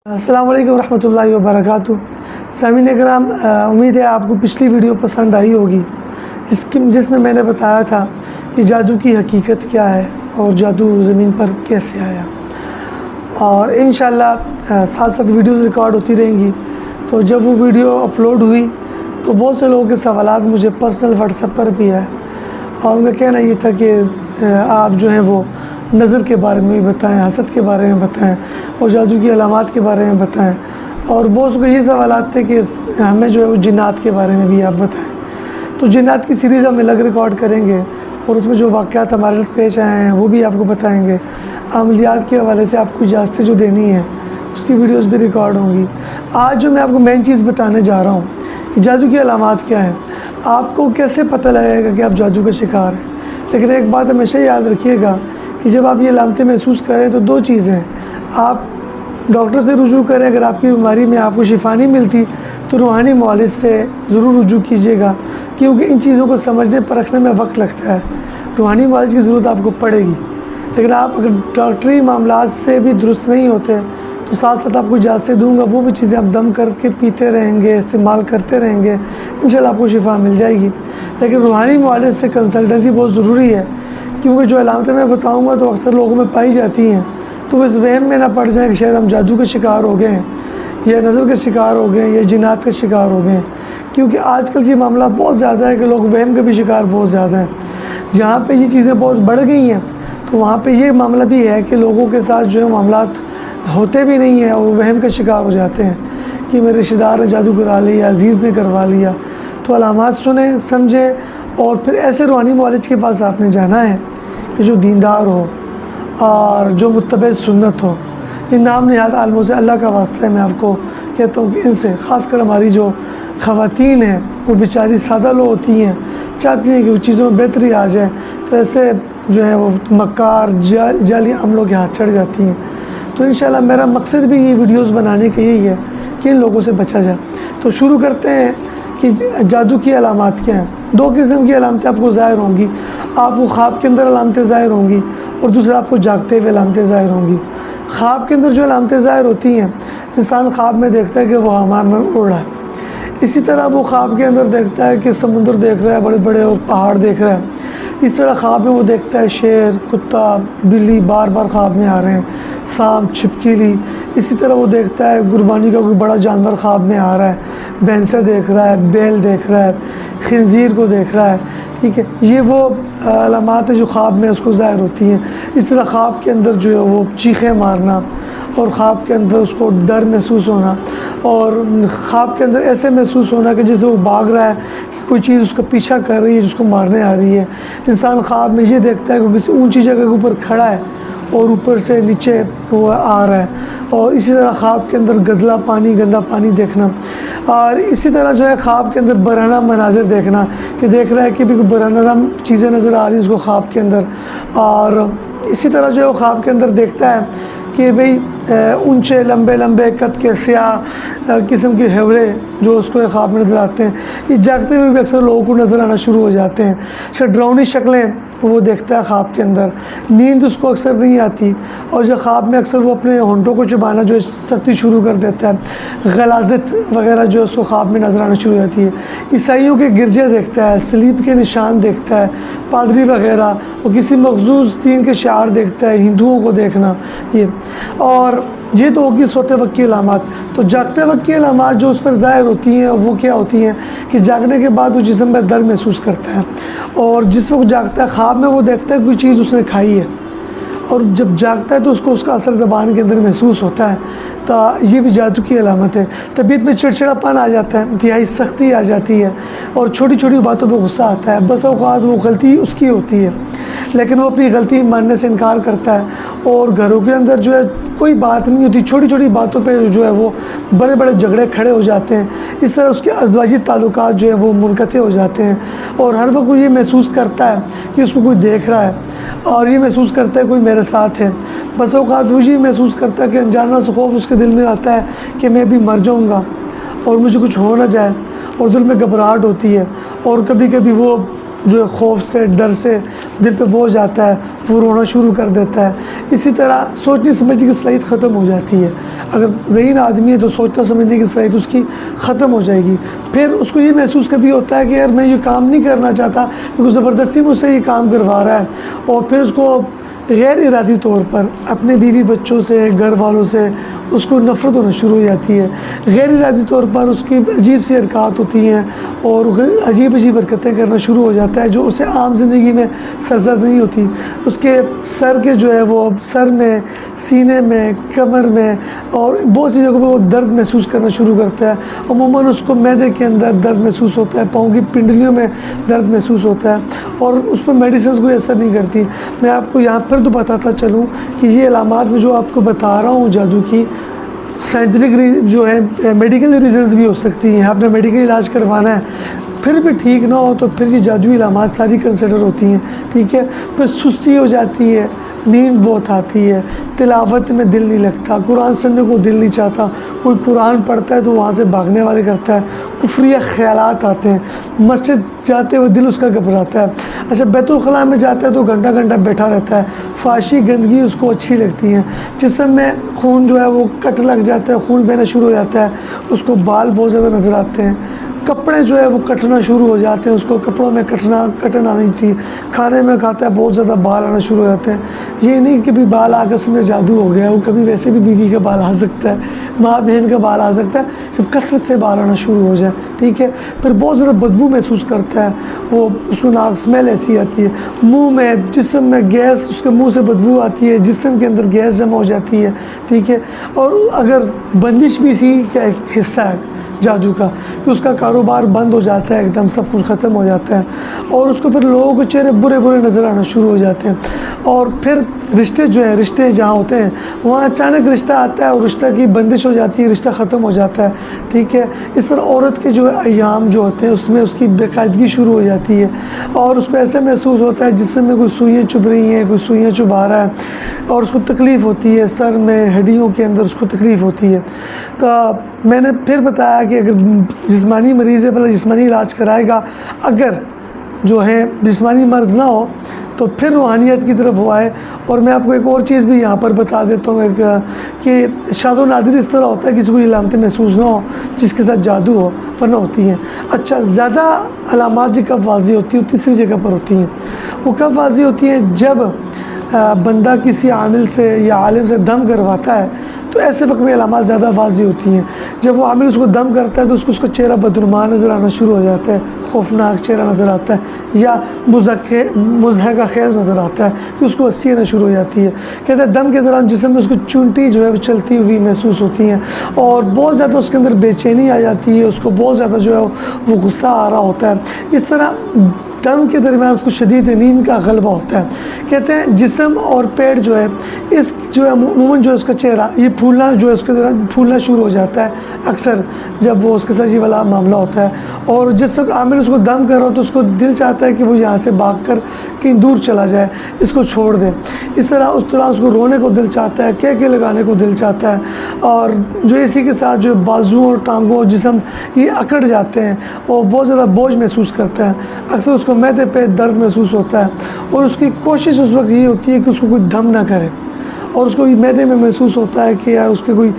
السلام علیکم ورحمۃ اللہ وبرکاتہ۔ سامعین کرام، امید ہے آپ کو پچھلی ویڈیو پسند آئی ہوگی جس میں میں نے بتایا تھا کہ جادو کی حقیقت کیا ہے اور جادو زمین پر کیسے آیا، اور انشاءاللہ ساتھ ساتھ ویڈیوز ریکارڈ ہوتی رہیں گی۔ تو جب وہ ویڈیو اپلوڈ ہوئی تو بہت سے لوگوں کے سوالات مجھے پرسنل واٹس ایپ پر بھی آئے، اور ان کا کہنا یہ تھا کہ آپ جو ہیں وہ نظر کے بارے میں بھی بتائیں، حسد کے بارے میں بتائیں، اور جادو کی علامات کے بارے میں بتائیں، اور بہت سے یہ سوالات تھے کہ ہمیں جو ہے وہ جنات کے بارے میں بھی آپ بتائیں۔ تو جنات کی سیریز ہم الگ ریکارڈ کریں گے، اور اس میں جو واقعات ہمارے ساتھ پیش آئے ہیں وہ بھی آپ کو بتائیں گے۔ عملیات کے حوالے سے آپ کو اجازتیں جو دینی ہیں اس کی ویڈیوز بھی ریکارڈ ہوں گی۔ آج جو میں آپ کو مین چیز بتانے جا رہا ہوں کہ جادو کی علامات کیا ہیں، آپ کو کیسے پتہ لگے گا کہ آپ جادو کا شکار ہیں۔ لیکن ایک بات ہمیشہ یاد رکھیے گا کہ جب آپ یہ علامتیں محسوس کریں تو دو چیزیں ہیں، آپ ڈاکٹر سے رجوع کریں، اگر آپ کی بیماری میں آپ کو شفا نہیں ملتی تو روحانی معالج سے ضرور رجوع کیجیے گا، کیونکہ ان چیزوں کو سمجھنے پرکھنے میں وقت لگتا ہے۔ روحانی معالج کی ضرورت آپ کو پڑے گی، لیکن آپ اگر ڈاکٹری معاملات سے بھی درست نہیں ہوتے تو ساتھ ساتھ آپ کو اجازتیں دوں گا، وہ بھی چیزیں آپ دم کر کے پیتے رہیں گے، استعمال کرتے رہیں گے، انشاءاللہ آپ کو شفا مل جائے گی۔ لیکن روحانی معالج سے کنسلٹنسی بہت ضروری ہے، کیونکہ جو علامتیں میں بتاؤں گا تو اکثر لوگوں میں پائی جاتی ہیں، تو وہ اس وہم میں نہ پڑ جائیں کہ شاید ہم جادو کے شکار ہو گئے ہیں، یا نظر کے شکار ہو گئے ہیں، یا جنات کے شکار ہو گئے ہیں، کیونکہ آج کل یہ معاملہ بہت زیادہ ہے کہ لوگ وہم کے بھی شکار بہت زیادہ ہیں۔ جہاں پہ یہ چیزیں بہت بڑھ گئی ہیں تو وہاں پہ یہ معاملہ بھی ہے کہ لوگوں کے ساتھ جو ہے معاملات ہوتے بھی نہیں ہیں، اور وہم کا شکار ہو جاتے ہیں کہ میرے رشتہ دار نے جادو کرا لیا، عزیز نے کروا لیا۔ تو علامات سنیں، سمجھیں، اور پھر ایسے روحانی معالج کے پاس آپ نے جانا ہے کہ جو دیندار ہو اور جو متبع سنت ہو۔ ان نام نہاد عالموں سے اللہ کا واسطہ ہے، میں آپ کو کہتا ہوں کہ ان سے، خاص کر ہماری جو خواتین ہیں وہ بیچاری سادہ لوگ ہوتی ہیں، چاہتی ہیں کہ وہ چیزوں میں بہتری آ جائے، تو ایسے جو ہے وہ مکار جعلی عملوں کے ہاتھ چڑھ جاتی ہیں۔ تو انشاءاللہ میرا مقصد بھی یہ ویڈیوز بنانے کا یہی ہے کہ ان لوگوں سے بچا جائے۔ تو شروع کرتے ہیں کہ جادو کی علامات کیا ہیں۔ دو قسم کی علامتیں آپ کو ظاہر ہوں گی، آپ کو خواب کے اندر علامتیں ظاہر ہوں گی، اور دوسرا آپ کو جاگتے ہوئے علامتیں ظاہر ہوں گی۔ خواب کے اندر جو علامتیں ظاہر ہوتی ہیں، انسان خواب میں دیکھتا ہے کہ وہ ہوا میں اڑ رہا ہے، اسی طرح وہ خواب کے اندر دیکھتا ہے کہ سمندر دیکھ رہا ہے، بڑے بڑے اور پہاڑ دیکھ رہا ہے۔ اس طرح خواب میں وہ دیکھتا ہے شیر، کتا، بلی بار بار خواب میں آ رہے ہیں، سانپ، چھپکلی۔ اسی طرح وہ دیکھتا ہے قربانی کا کوئی بڑا جانور خواب میں آ رہا ہے، بھینسیں دیکھ رہا ہے، بیل دیکھ رہا ہے، خنزیر کو دیکھ رہا ہے، ٹھیک ہے۔ یہ وہ علامات ہیں جو خواب میں اس کو ظاہر ہوتی ہیں۔ اس طرح خواب کے اندر جو ہے وہ چیخیں مارنا، اور خواب کے اندر اس کو ڈر محسوس ہونا، اور خواب کے اندر ایسے محسوس ہونا کہ جیسے وہ بھاگ رہا ہے، کہ کوئی چیز اس کا پیچھا کر رہی ہے، جس کو مارنے آ رہی ہے۔ انسان خواب میں یہ دیکھتا ہے کہ کسی اونچی جگہ کے اوپر کھڑا ہے اور اوپر سے نیچے وہ آ رہا ہے، اور اسی طرح خواب کے اندر گندہ پانی دیکھنا، اور اسی طرح جو ہے خواب کے اندر برہنہ مناظر دیکھنا، کہ دیکھ رہا ہے کہ بھی برہنہ چیزیں نظر آ رہی ہیں اس کو خواب کے اندر۔ اور اسی طرح جو ہے وہ خواب کے اندر دیکھتا ہے کہ بھئی اونچے لمبے قد کے سیاہ قسم کے ہیولے جو اس کو خواب میں نظر آتے ہیں۔ یہ جاگتے ہوئے بھی اکثر لوگوں کو نظر آنا شروع ہو جاتے ہیں۔ ڈراؤنی شکلیں وہ دیکھتا ہے خواب کے اندر، نیند اس کو اکثر نہیں آتی، اور جو خواب میں اکثر وہ اپنے ہونٹوں کو چبانا جو ہے سختی شروع کر دیتا ہے، غلاظت وغیرہ جو اس کو خواب میں نظر آنا شروع ہو جاتی ہے۔ عیسائیوں کے گرجے دیکھتا ہے، سلیب کے نشان دیکھتا ہے، پادری وغیرہ، وہ کسی مخصوص دین کے شعار دیکھتا ہے، ہندوؤں کو دیکھنا، یہ۔ اور یہ تو ہوگی سوتے وقت کی علامات۔ تو جاگتے وقت کی علامات جو اس پر ظاہر ہوتی ہیں وہ کیا ہوتی ہیں کہ جاگنے کے بعد وہ جسم میں درد محسوس کرتا ہے، اور جس وقت جاگتا ہے خواب میں وہ دیکھتا ہے کوئی چیز اس نے کھائی ہے، اور جب جاگتا ہے تو اس کو اس کا اثر زبان کے اندر محسوس ہوتا ہے۔ تو یہ بھی جادو کی علامت ہے۔ طبیعت میں چڑچڑاپن آ جاتا ہے، انتہائی سختی آ جاتی ہے، اور چھوٹی چھوٹی باتوں پہ غصہ آتا ہے۔ بس اوقات وہ غلطی اس کی ہوتی ہے لیکن وہ اپنی غلطی ماننے سے انکار کرتا ہے، اور گھروں کے اندر جو ہے کوئی بات نہیں ہوتی، چھوٹی چھوٹی باتوں پہ جو ہے وہ بڑے بڑے جھگڑے کھڑے ہو جاتے ہیں۔ اس طرح اس کے ازواجی تعلقات جو ہے وہ منقطع ہو جاتے ہیں، اور ہر وقت وہ یہ محسوس کرتا ہے کہ اس کو کوئی دیکھ رہا ہے، اور یہ محسوس کرتا ہے کوئی میرے ساتھ ہے۔ بس اوقات وہ یہ محسوس کرتا ہے کہ انجانہ سے خوف اس کے دل میں آتا ہے کہ میں بھی مر جاؤں گا اور مجھے کچھ ہو نہ جائے، اور دل میں گھبراہٹ ہوتی ہے، اور کبھی کبھی وہ جو ہے خوف سے ڈر سے دل پہ بوجھ آتا ہے وہ رونا شروع کر دیتا ہے۔ اسی طرح سوچنے سمجھنے کی صلاحیت ختم ہو جاتی ہے۔ اگر ذہین آدمی ہے تو سوچنا سمجھنے کی صلاحیت اس کی ختم ہو جائے گی۔ پھر اس کو یہ محسوس کبھی ہوتا ہے کہ یار میں یہ کام نہیں کرنا چاہتا کیونکہ زبردستی مجھ سے یہ کام کروا رہا ہے، اور پھر اس کو غیر ارادی طور پر اپنے بیوی بچوں سے گھر والوں سے اس کو نفرت ہونا شروع ہو جاتی ہے۔ غیر ارادی طور پر اس کی عجیب سی حرکات ہوتی ہیں اور عجیب حرکتیں کرنا شروع ہو جاتا ہے جو اسے عام زندگی میں سرزد نہیں ہوتی۔ اس کے سر کے جو ہے وہ سر میں، سینے میں، کمر میں اور بہت سی جگہوں پہ وہ درد محسوس کرنا شروع کرتا ہے۔ عموماً اس کو معدے کے اندر درد محسوس ہوتا ہے، پاؤں کی پنڈلیوں میں درد محسوس ہوتا ہے اور اس پہ میڈیسنز کوئی اثر نہیں کرتی۔ میں آپ کو یہاں پر تو بتاتا چلوں کہ یہ علامات میں جو آپ کو بتا رہا ہوں جادو کی، سائنٹیفک جو ہے میڈیکل ریزنز بھی ہو سکتی ہیں۔ آپ نے میڈیکل علاج کروانا ہے پھر بھی ٹھیک نہ ہو تو پھر یہ جادوئی علامات ساری کنسیڈر ہوتی ہیں، ٹھیک ہے۔ پھر سستی ہو جاتی ہے، نیند بہت آتی ہے، تلاوت میں دل نہیں لگتا، قرآن سننے کو دل نہیں چاہتا، کوئی قرآن پڑھتا ہے تو وہاں سے بھاگنے والے کرتا ہے، کفریہ خیالات آتے ہیں، مسجد جاتے ہوئے دل اس کا گھبراتا ہے، اچھا بیت الخلاء میں جاتا ہے تو گھنٹہ گھنٹہ بیٹھا رہتا ہے، فحاشی گندگی اس کو اچھی لگتی ہیں، جسم میں خون جو ہے وہ کٹ لگ جاتا ہے، خون بہنا شروع ہو جاتا ہے، اس کو بال بہت زیادہ نظر آتے ہیں، کپڑے جو ہے وہ کٹنا شروع ہو جاتے ہیں، اس کو کپڑوں میں کٹن آنی چاہیے، کھانے میں کھاتا ہے بہت زیادہ بال آنا شروع ہو جاتے ہیں۔ یہ نہیں کہ بھی بال آ کر سمجھ جادو ہو گیا، وہ کبھی ویسے بھی بیوی کا بال آ سکتا ہے، ماں بہن کا بال آ سکتا ہے، جب کثرت سے بال آنا شروع ہو جائے، ٹھیک ہے۔ پھر بہت زیادہ بدبو محسوس کرتا ہے، وہ اس کو ناک اسمیل ایسی آتی ہے، منہ میں جسم میں گیس، اس کے منہ سے بدبو آتی ہے، جسم کے اندر گیس جمع ہو جاتی ہے، ٹھیک ہے۔ اور اگر بندش بھی اسی کا ایک حصہ ہے جادو کا کہ اس کا کاروبار بند ہو جاتا ہے، ایک دم سب کچھ ختم ہو جاتا ہے اور اس کو پھر لوگوں کے چہرے برے نظر آنا شروع ہو جاتے ہیں۔ اور پھر رشتے جو ہیں، رشتے جہاں ہوتے ہیں وہاں اچانک رشتہ آتا ہے اور رشتہ کی بندش ہو جاتی ہے، رشتہ ختم ہو جاتا ہے، ٹھیک ہے۔ اس طرح عورت کے جو ہے ایام جو ہوتے ہیں اس میں اس کی بے قاعدگی شروع ہو جاتی ہے اور اس کو ایسے محسوس ہوتا ہے جسم میں کوئی سوئیاں چبھ رہی ہیں، کوئی سوئیاں چبھا رہا ہے اور اس کو تکلیف ہوتی ہے، سر میں ہڈیوں کے اندر اس کو تکلیف ہوتی ہے۔ تو میں نے پھر بتایا کہ اگر جسمانی مریض ہے پہلے جسمانی علاج کرائے گا، اگر جو ہے جسمانی مرض نہ ہو تو پھر روحانیت کی طرف ہوا ہے۔ اور میں آپ کو ایک اور چیز بھی یہاں پر بتا دیتا ہوں کہ شاذ و نادر اس طرح ہوتا ہے کسی کو علامتیں محسوس نہ ہو جس کے ساتھ جادو ہو، ورنہ ہوتی ہیں۔ اچھا زیادہ علامات جی کب واضح ہوتی ہیں؟ تیسری جگہ پر ہوتی ہیں۔ وہ کب واضح ہوتی ہیں؟ جب بندہ کسی عامل سے یا عالم سے دم کرواتا ہے تو ایسے وقت میں علامات زیادہ واضح ہوتی ہیں۔ جب وہ عامل اس کو دم کرتا ہے تو اس کا چہرہ بدنما نظر آنا شروع ہو جاتا ہے، خوفناک چہرہ نظر آتا ہے یا مضحکہ خیز نظر آتا ہے کہ اس کو ہنسی آنا شروع ہو جاتی ہے۔ کہتے ہیں دم کے دوران جسم میں اس کو چونٹی جو ہے وہ چلتی ہوئی محسوس ہوتی ہیں اور بہت زیادہ اس کے اندر بے چینی آ جاتی ہے، اس کو بہت زیادہ جو ہے وہ غصہ آ رہا ہوتا ہے۔ اس طرح دم کے درمیان اس کو شدید نیند کا غلبہ ہوتا ہے۔ کہتے ہیں جسم اور پیٹ جو ہے اس جو ہے عموماً جو ہے اس کا چہرہ یہ پھولنا جو ہے اس کے دوران پھولنا شروع ہو جاتا ہے اکثر جب وہ اس کے ساتھ یہ والا معاملہ ہوتا ہے۔ اور جس وقت عامل اس کو دم کر رہا ہو تو اس کو دل چاہتا ہے کہ وہ یہاں سے بھاگ کر کہیں دور چلا جائے، اس کو چھوڑ دے۔ اس طرح اس کو رونے کو دل چاہتا ہے، کہہ لگانے کو دل چاہتا ہے اور جو اسی کے ساتھ جو بازو اور ٹانگوں اور جسم یہ اکڑ جاتے ہیں اور بہت زیادہ بوجھ محسوس کرتا ہے۔ اکثر اس کو معدے پہ درد محسوس ہوتا ہے اور اس کی کوشش اس وقت یہ ہوتی ہے کہ اس کو کوئی دم نہ کرے اور اس کو بھی معدے میں محسوس ہوتا ہے کہ یار اس کے کوئی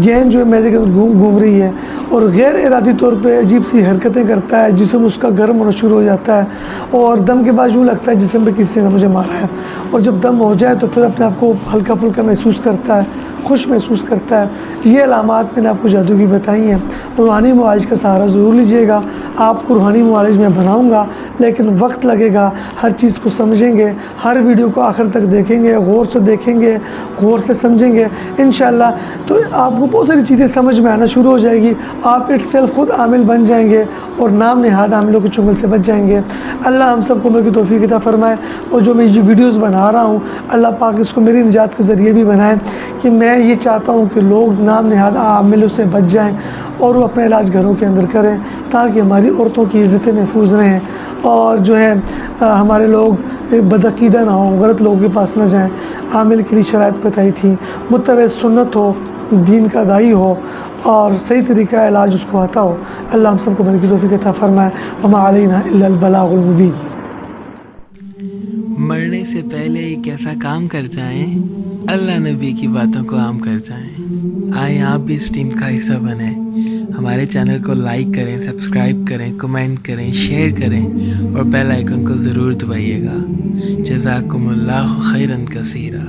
گیند جو ہے معدے کے اندر گھوم رہی ہے اور غیر ارادی طور پہ عجیب سی حرکتیں کرتا ہے، جسم اس کا گرم ہونا شروع ہو جاتا ہے اور دم کے بعد یوں لگتا ہے جسم پہ کسی نے مجھے مارا ہے، اور جب دم ہو جائے تو پھر اپنے آپ کو ہلکا پھلکا محسوس کرتا ہے، خوش محسوس کرتا ہے۔ یہ علامات میں نے آپ کو جادو کی بتائی ہیں۔ روحانی معالج کا سہارا ضرور لیجیے گا، آپ کو روحانی معالج میں بناؤں گا لیکن وقت لگے گا، ہر چیز کو سمجھیں گے، ہر ویڈیو کو آخر تک دیکھیں گے، غور سے دیکھیں گے، غور سے سمجھیں گے انشاءاللہ تو آپ کو بہت ساری چیزیں سمجھ میں آنا شروع ہو جائے گی، آپ اٹ سیلف خود عامل بن جائیں گے اور نام نہاد عاملوں کے چنگل سے بچ جائیں گے۔ اللہ ہم سب کو عمل کی توفیق عطا فرمائے اور جو میں یہ ویڈیوز بنا رہا ہوں اللہ پاک اس کو میری نجات کے ذریعے بھی بنائے کہ میں یہ چاہتا ہوں کہ لوگ نام نہاد عاملوں سے بچ جائیں اور وہ اپنے علاج گھروں کے اندر کریں تاکہ ہماری عورتوں کی عزتیں محفوظ رہیں اور جو ہے ہمارے لوگ بدعقیدہ نہ ہوں، غلط لوگوں کے پاس نہ جائیں۔ عامل کے لیے شرائط بتائی تھی، متبع سنت ہو، دین کا دائی ہو اور صحیح طریقہ علاج اس کو آتا ہو۔ اللہ ہم سب کو عمل کی توفیق عطا فرمائے۔ وما علینا الا البلاغ المبین۔ مرنے سے پہلے ایک ایسا کام کر جائیں، اللہ نبی کی باتوں کو عام کر جائیں۔ آئیں آپ بھی اس ٹیم کا حصہ بنیں، ہمارے چینل کو لائک کریں، سبسکرائب کریں، کمنٹ کریں، شیئر کریں اور بیل آئیکن کو ضرور دبائیے گا۔ جزاکم اللہ خیرا کثیرا۔